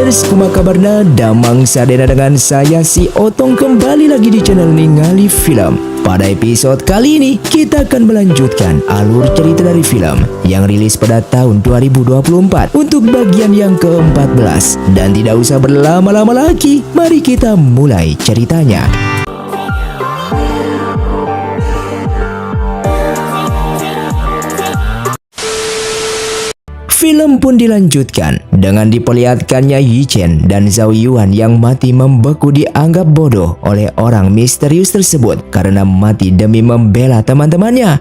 Brothers, kumaha kabarna? Damang sadena dengan saya si Otong kembali lagi di channel Ningali Film. Pada episode kali ini kita akan melanjutkan alur cerita dari film yang rilis pada tahun 2024 untuk bagian yang ke-14. Dan tidak usah berlama-lama lagi, mari kita mulai ceritanya. Film pun dilanjutkan dengan diperlihatkannya Yi Chen dan Zhao Yuan yang mati membeku dianggap bodoh oleh orang misterius tersebut karena mati demi membela teman-temannya.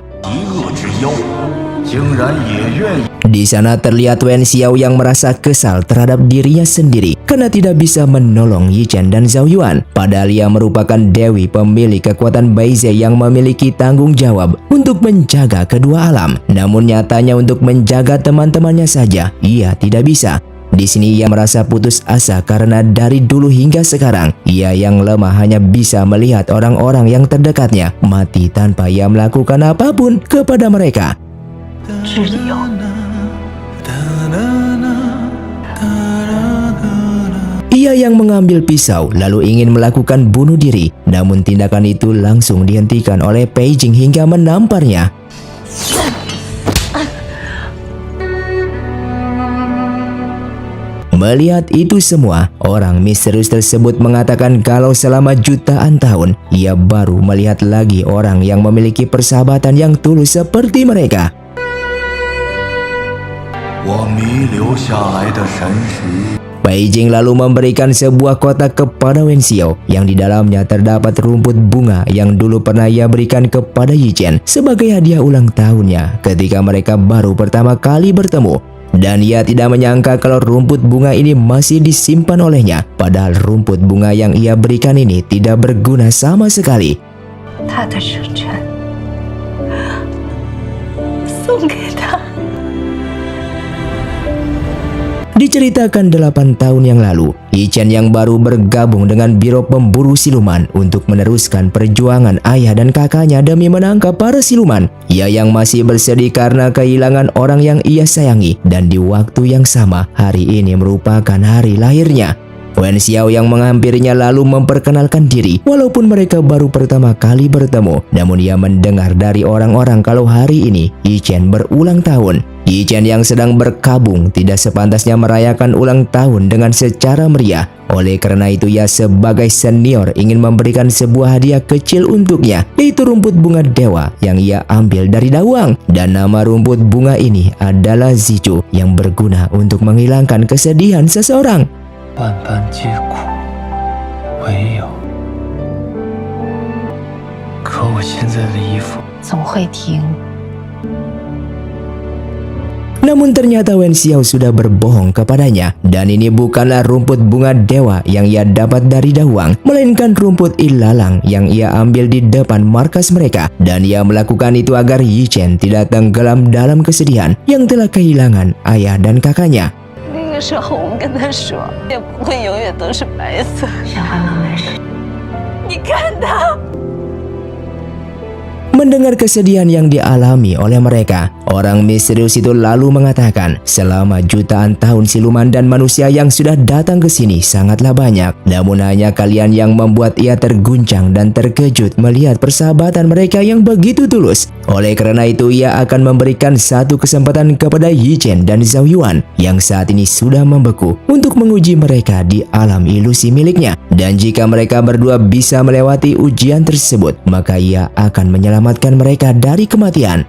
Di sana terlihat Wen Xiao yang merasa kesal terhadap dirinya sendiri karena tidak bisa menolong Yi Chen dan Zhao Yuan. Padahal ia merupakan dewi pemilik kekuatan Baize yang memiliki tanggung jawab untuk menjaga kedua alam. Namun nyatanya untuk menjaga teman-temannya saja ia tidak bisa. Di sini ia merasa putus asa karena dari dulu hingga sekarang ia yang lemah hanya bisa melihat orang-orang yang terdekatnya mati tanpa ia melakukan apapun kepada mereka. Ia yang mengambil pisau lalu ingin melakukan bunuh diri, namun tindakan itu langsung dihentikan oleh Pei Jing hingga menamparnya. Melihat itu semua, orang misterius tersebut mengatakan kalau selama jutaan tahun ia baru melihat lagi orang yang memiliki persahabatan yang tulus seperti mereka. Pei Jing lalu memberikan sebuah kotak kepada Wen Xiao yang di dalamnya terdapat rumput bunga yang dulu pernah ia berikan kepada Yi Chen sebagai hadiah ulang tahunnya ketika mereka baru pertama kali bertemu. Dan ia tidak menyangka kalau rumput bunga ini masih disimpan olehnya, padahal rumput bunga yang ia berikan ini tidak berguna sama sekali. Diceritakan 8 tahun yang lalu, Yi Chen yang baru bergabung dengan Biro Pemburu Siluman untuk meneruskan perjuangan ayah dan kakaknya demi menangkap para siluman. Ia yang masih bersedih karena kehilangan orang yang ia sayangi, dan di waktu yang sama hari ini merupakan hari lahirnya. Wen Xiao yang menghampirinya lalu memperkenalkan diri walaupun mereka baru pertama kali bertemu. Namun ia mendengar dari orang-orang kalau hari ini Yi Chen berulang tahun. Yi Chen yang sedang berkabung tidak sepantasnya merayakan ulang tahun dengan secara meriah. Oleh karena itu ia sebagai senior ingin memberikan sebuah hadiah kecil untuknya, yaitu rumput bunga dewa yang ia ambil dari Dawang. Dan nama rumput bunga ini adalah Zichu yang berguna untuk menghilangkan kesedihan seseorang. Namun ternyata Wen Xiao sudah berbohong kepadanya, dan ini bukanlah rumput bunga dewa yang ia dapat dari Dawang, melainkan rumput ilalang yang ia ambil di depan markas mereka. Dan ia melakukan itu agar Yi Chen tidak tenggelam dalam kesedihan yang telah kehilangan ayah dan kakaknya. Mendengar kesedihan yang dialami oleh mereka, orang misterius itu lalu mengatakan selama jutaan tahun siluman dan manusia yang sudah datang ke sini sangatlah banyak. Namun hanya kalian yang membuat ia terguncang dan terkejut melihat persahabatan mereka yang begitu tulus. Oleh karena itu ia akan memberikan satu kesempatan kepada Yi Chen dan Zhao Yuan yang saat ini sudah membeku untuk menguji mereka di alam ilusi miliknya. Dan jika mereka berdua bisa melewati ujian tersebut, maka ia akan menyelamatkan mereka dari kematian.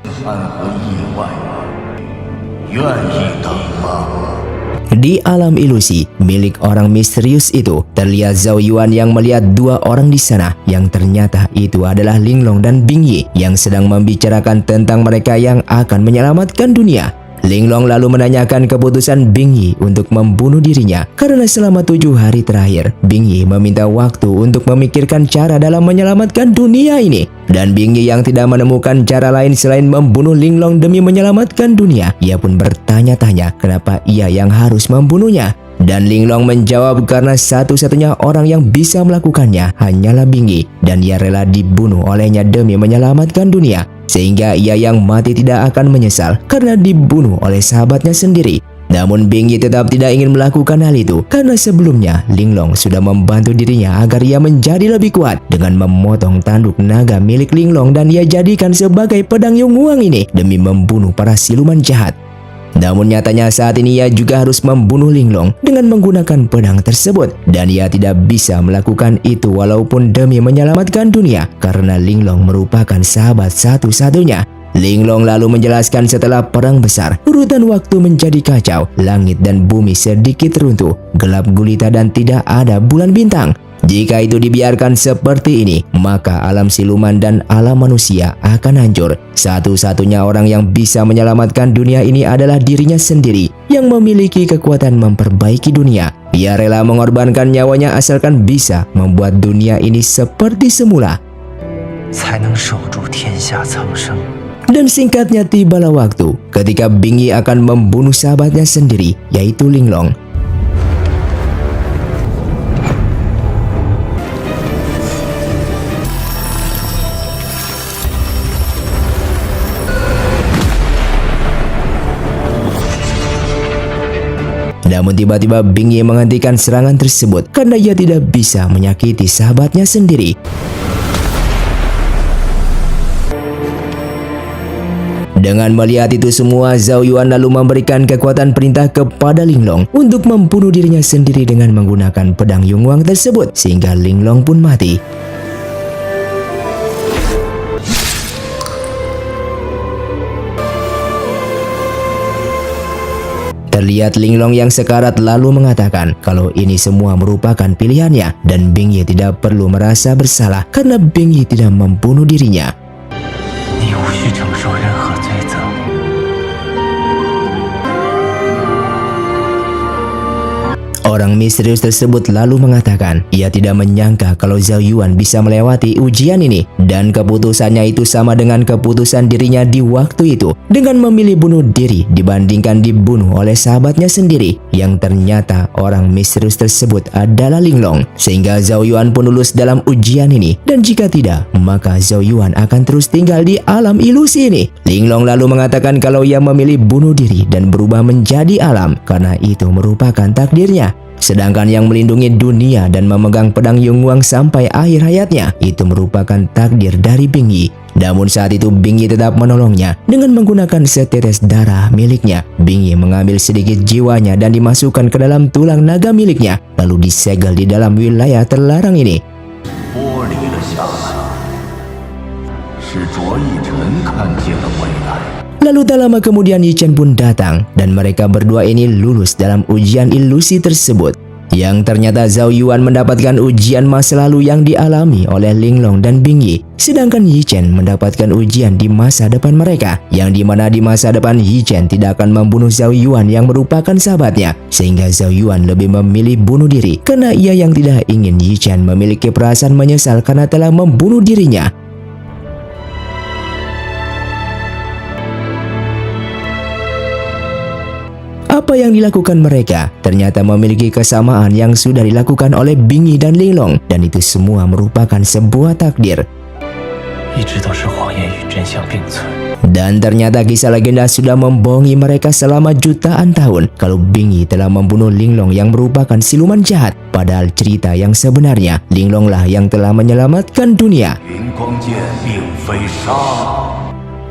Di alam ilusi milik orang misterius itu, terlihat Zhao Yuan yang melihat dua orang di sana yang ternyata itu adalah Linglong dan Bingyi yang sedang membicarakan tentang mereka yang akan menyelamatkan dunia. Linglong lalu menanyakan keputusan Bingyi untuk membunuh dirinya karena selama 7 hari terakhir Bingyi meminta waktu untuk memikirkan cara dalam menyelamatkan dunia ini. Dan Bingyi yang tidak menemukan cara lain selain membunuh Linglong demi menyelamatkan dunia, ia pun bertanya-tanya kenapa ia yang harus membunuhnya. Dan Linglong menjawab karena satu-satunya orang yang bisa melakukannya hanyalah Bingyi, dan ia rela dibunuh olehnya demi menyelamatkan dunia. Sehingga ia yang mati tidak akan menyesal karena dibunuh oleh sahabatnya sendiri. Namun Bing Yi tetap tidak ingin melakukan hal itu karena sebelumnya Linglong sudah membantu dirinya agar ia menjadi lebih kuat dengan memotong tanduk naga milik Linglong dan ia jadikan sebagai pedang Yonghuang ini demi membunuh para siluman jahat. Namun nyatanya saat ini ia juga harus membunuh Linglong dengan menggunakan pedang tersebut dan ia tidak bisa melakukan itu walaupun demi menyelamatkan dunia karena Linglong merupakan sahabat satu-satunya. Linglong lalu menjelaskan setelah perang besar, urutan waktu menjadi kacau, langit dan bumi sedikit runtuh, gelap gulita dan tidak ada bulan bintang. Jika itu dibiarkan seperti ini, maka alam siluman dan alam manusia akan hancur. Satu-satunya orang yang bisa menyelamatkan dunia ini adalah dirinya sendiri yang memiliki kekuatan memperbaiki dunia. Ia rela mengorbankan nyawanya asalkan bisa membuat dunia ini seperti semula. Dan singkatnya tibalah waktu ketika Bing Yi akan membunuh sahabatnya sendiri, yaitu Linglong. Namun tiba-tiba Bing Yi menghentikan serangan tersebut karena ia tidak bisa menyakiti sahabatnya sendiri. Dengan melihat itu semua, Zhao Yuan lalu memberikan kekuatan perintah kepada Linglong untuk membunuh dirinya sendiri dengan menggunakan pedang Yonghuang tersebut sehingga Linglong pun mati. Terlihat Linglong yang sekarat lalu mengatakan kalau ini semua merupakan pilihannya dan Bing Yi tidak perlu merasa bersalah karena Bing Yi tidak membunuh dirinya. Orang misterius tersebut lalu mengatakan ia tidak menyangka kalau Zhao Yuan bisa melewati ujian ini dan keputusannya itu sama dengan keputusan dirinya di waktu itu dengan memilih bunuh diri dibandingkan dibunuh oleh sahabatnya sendiri yang ternyata orang misterius tersebut adalah Linglong, sehingga Zhao Yuan pun lulus dalam ujian ini dan jika tidak maka Zhao Yuan akan terus tinggal di alam ilusi ini. Linglong lalu mengatakan kalau ia memilih bunuh diri dan berubah menjadi alam karena itu merupakan takdirnya. Sedangkan yang melindungi dunia dan memegang pedang Yonghuang sampai akhir hayatnya itu merupakan takdir dari Bing Yi. Namun saat itu Bing Yi tetap menolongnya dengan menggunakan setetes darah miliknya. Bing Yi mengambil sedikit jiwanya dan dimasukkan ke dalam tulang naga miliknya lalu disegel di dalam wilayah terlarang ini. Lalu tak lama kemudian Yi Chen pun datang dan mereka berdua ini lulus dalam ujian ilusi tersebut. Yang ternyata Zhao Yuan mendapatkan ujian masa lalu yang dialami oleh Linglong dan Bing Yi. Sedangkan Yi Chen mendapatkan ujian di masa depan mereka. Yang dimana di masa depan Yi Chen tidak akan membunuh Zhao Yuan yang merupakan sahabatnya. Sehingga Zhao Yuan lebih memilih bunuh diri. Karena ia yang tidak ingin Yi Chen memiliki perasaan menyesal karena telah membunuh dirinya. Apa yang dilakukan mereka ternyata memiliki kesamaan yang sudah dilakukan oleh Bing Yi dan Linglong dan itu semua merupakan sebuah takdir. Dan ternyata kisah legenda sudah membohongi mereka selama jutaan tahun kalau Bing Yi telah membunuh Linglong yang merupakan siluman jahat. Padahal cerita yang sebenarnya Linglong lah yang telah menyelamatkan dunia.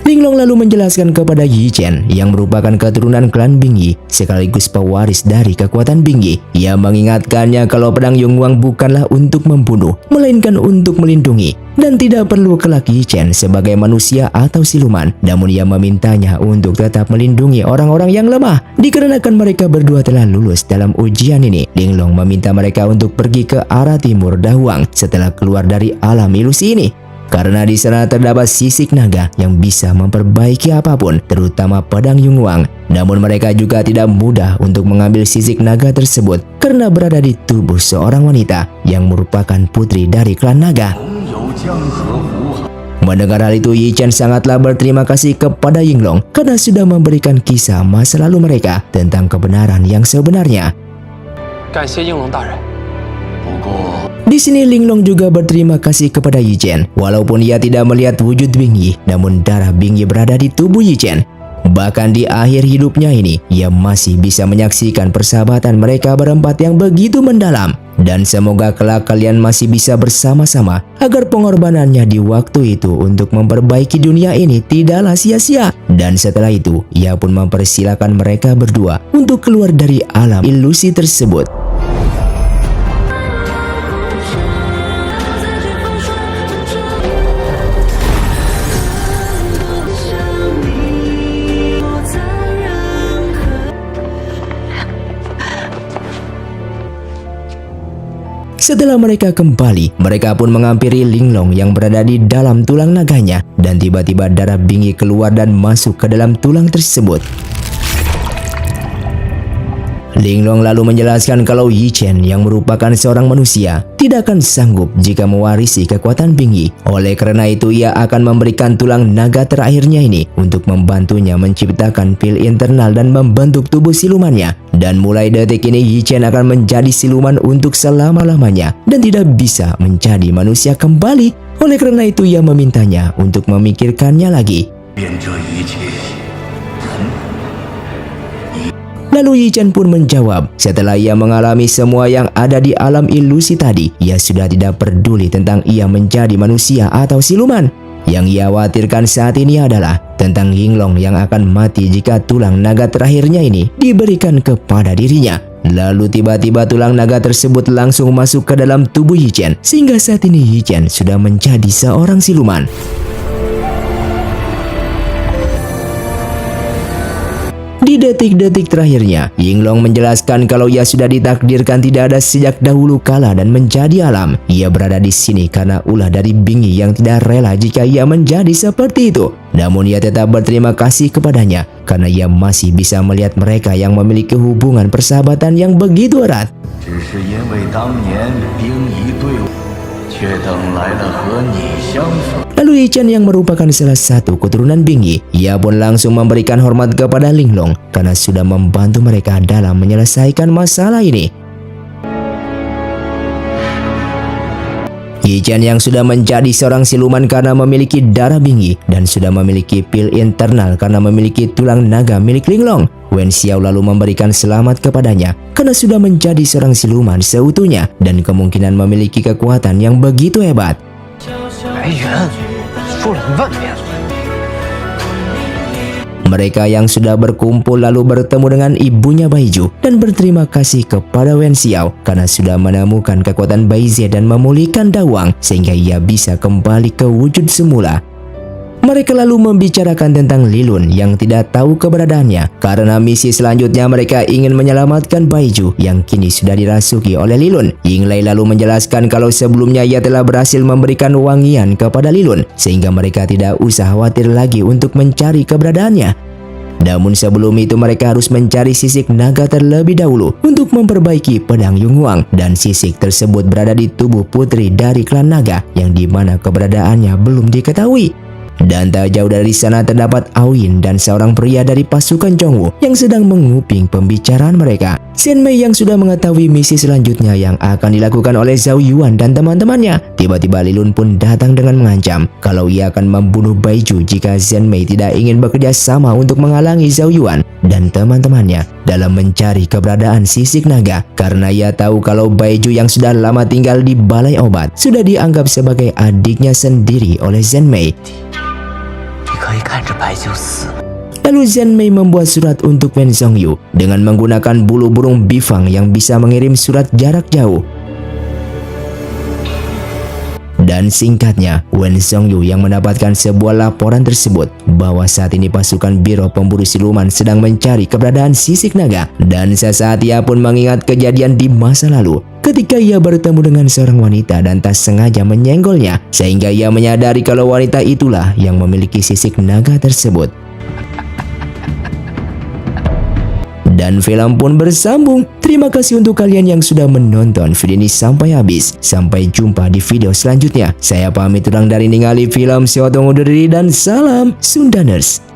Linglong lalu menjelaskan kepada Yi Chen yang merupakan keturunan klan Bing Yi sekaligus pewaris dari kekuatan Bing Yi. Ia mengingatkannya kalau pedang Yonghuang bukanlah untuk membunuh, melainkan untuk melindungi. Dan tidak perlu kelak Yi Chen sebagai manusia atau siluman, namun ia memintanya untuk tetap melindungi orang-orang yang lemah. Dikarenakan mereka berdua telah lulus dalam ujian ini, Linglong meminta mereka untuk pergi ke arah timur Dahuang setelah keluar dari alam ilusi ini. Karena di sana terdapat sisik naga yang bisa memperbaiki apapun, terutama pedang Yonghuang. Namun mereka juga tidak mudah untuk mengambil sisik naga tersebut karena berada di tubuh seorang wanita yang merupakan putri dari klan naga. Mendengar hal itu, Yi Chen sangatlah berterima kasih kepada Linglong karena sudah memberikan kisah masa lalu mereka tentang kebenaran yang sebenarnya. Di sini Linglong juga berterima kasih kepada Yi Chen. Walaupun ia tidak melihat wujud Bing Yi, namun darah Bing Yi berada di tubuh Yi Chen. Bahkan di akhir hidupnya ini, ia masih bisa menyaksikan persahabatan mereka berempat yang begitu mendalam. Dan semoga kelak kalian masih bisa bersama-sama agar pengorbanannya di waktu itu untuk memperbaiki dunia ini tidaklah sia-sia. Dan setelah itu, ia pun mempersilahkan mereka berdua untuk keluar dari alam ilusi tersebut. Setelah mereka kembali, mereka pun menghampiri Linglong yang berada di dalam tulang naganya, dan tiba-tiba darah bingi keluar dan masuk ke dalam tulang tersebut. Linglong lalu menjelaskan kalau Yi Chen yang merupakan seorang manusia tidak akan sanggup jika mewarisi kekuatan bingi. Oleh karena itu ia akan memberikan tulang naga terakhirnya ini untuk membantunya menciptakan pil internal dan membentuk tubuh silumannya. Dan mulai detik ini Yi Chen akan menjadi siluman untuk selama-lamanya dan tidak bisa menjadi manusia kembali. Oleh karena itu ia memintanya untuk memikirkannya lagi. Lalu Yi Chen pun menjawab, setelah ia mengalami semua yang ada di alam ilusi tadi, ia sudah tidak peduli tentang ia menjadi manusia atau siluman. Yang ia khawatirkan saat ini adalah tentang Linglong yang akan mati jika tulang naga terakhirnya ini diberikan kepada dirinya. Lalu tiba-tiba tulang naga tersebut langsung masuk ke dalam tubuh Yi Chen, sehingga saat ini Yi Chen sudah menjadi seorang siluman. Di detik-detik terakhirnya, Linglong menjelaskan kalau ia sudah ditakdirkan tidak ada sejak dahulu kala dan menjadi alam. Ia berada di sini karena ulah dari bingi yang tidak rela jika ia menjadi seperti itu. Namun ia tetap berterima kasih kepadanya karena ia masih bisa melihat mereka yang memiliki hubungan persahabatan yang begitu erat. Lalu Yi Chen yang merupakan salah satu keturunan bingi, ia pun langsung memberikan hormat kepada Linglong karena sudah membantu mereka dalam menyelesaikan masalah ini. Yi Chen yang sudah menjadi seorang siluman karena memiliki darah bingi dan sudah memiliki pil internal karena memiliki tulang naga milik Linglong. Wen Xiao lalu memberikan selamat kepadanya karena sudah menjadi seorang siluman seutuhnya dan kemungkinan memiliki kekuatan yang begitu hebat. Mereka yang sudah berkumpul lalu bertemu dengan ibunya Baiju dan berterima kasih kepada Wen Xiao karena sudah menemukan kekuatan Baize dan memulihkan Dawang sehingga ia bisa kembali ke wujud semula. Mereka lalu membicarakan tentang Lilun yang tidak tahu keberadaannya karena misi selanjutnya mereka ingin menyelamatkan Baiju yang kini sudah dirasuki oleh Lilun. Yinglai lalu menjelaskan kalau sebelumnya ia telah berhasil memberikan wangian kepada Lilun sehingga mereka tidak usah khawatir lagi untuk mencari keberadaannya. Namun sebelum itu mereka harus mencari sisik naga terlebih dahulu untuk memperbaiki pedang Yunhuang, dan sisik tersebut berada di tubuh putri dari klan naga yang dimana keberadaannya belum diketahui. Dan tak jauh dari sana terdapat Awin dan seorang pria dari pasukan Zhongwu yang sedang menguping pembicaraan mereka. Shen Mei yang sudah mengetahui misi selanjutnya yang akan dilakukan oleh Zhao Yuan dan teman-temannya. Tiba-tiba Lilun pun datang dengan mengancam kalau ia akan membunuh Baiju jika Shen Mei tidak ingin bekerja sama untuk menghalangi Zhao Yuan dan teman-temannya dalam mencari keberadaan sisik naga, karena ia tahu kalau Baiju yang sudah lama tinggal di balai obat sudah dianggap sebagai adiknya sendiri oleh Shen Mei. Lalu Shen Mei membuat surat untuk Wen Zhongyu dengan menggunakan bulu burung bifang yang bisa mengirim surat jarak jauh. Dan singkatnya, Wen Zhongyu yang mendapatkan sebuah laporan tersebut bahwa saat ini pasukan Biro Pemburu Siluman sedang mencari keberadaan sisik naga, dan sesaat ia pun mengingat kejadian di masa lalu ketika ia bertemu dengan seorang wanita dan tak sengaja menyenggolnya, sehingga ia menyadari kalau wanita itulah yang memiliki sisik naga tersebut. Dan film pun bersambung. Terima kasih untuk kalian yang sudah menonton video ini sampai habis. Sampai jumpa di video selanjutnya. Saya pamit undur diri, ningali film Seotong undur diri dan salam Sundaners.